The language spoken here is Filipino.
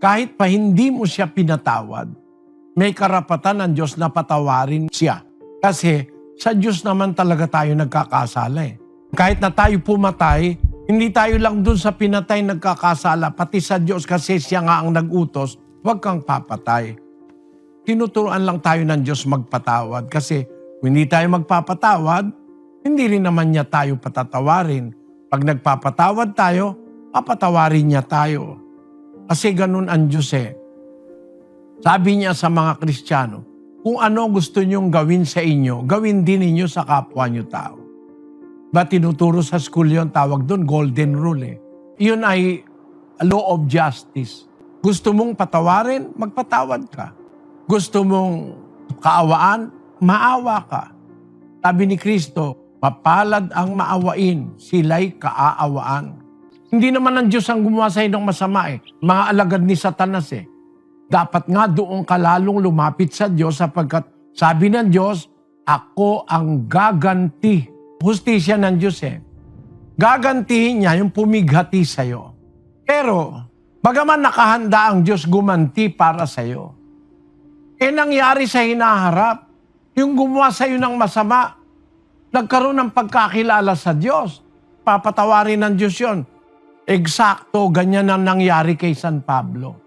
kahit pa hindi mo siya pinatawad, may karapatan ng Diyos na patawarin siya. Kasi sa Diyos naman talaga tayo nagkakasala eh. Kahit na tayo pumatay, hindi tayo lang dun sa pinatay nagkakasala, pati sa Diyos kasi siya nga ang nag-utos, huwag kang papatay. Tinuturuan lang tayo ng Diyos magpatawad kasi kung hindi tayo magpapatawad, hindi rin naman niya tayo patatawarin. Pag nagpapatawad tayo, papatawarin niya tayo. Kasi ganun ang Diyos eh. Sabi niya sa mga Kristiyano, kung ano gusto niyong gawin sa inyo, gawin din ninyo sa kapwa niyo tao. Ba tinuturo sa school yun, tawag doon, golden rule eh. Yun ay law of justice. Gusto mong patawarin, magpatawad ka. Gusto mong kaawaan, maawa ka. Sabi ni Kristo, mapalad ang maawain, sila'y kaaawaan. Hindi naman ang Diyos ang gumawa sa inyo ng masama eh. Mga alagad ni Satanas eh. Dapat nga doon ka lalong lumapit sa Diyos sapagkat sabi ng Diyos, ako ang gaganti. Hustisya ng Diyos eh. Gagantihin niya yung pumighati sa'yo. Pero, bagaman nakahanda ang Diyos gumanti para sa'yo, nangyari sa hinaharap, yung gumawa sa'yo ng masama, nagkaroon ng pagkakilala sa Diyos. Papatawarin ng Diyos yun. Eksakto, ganyan ang nangyari kay San Pablo.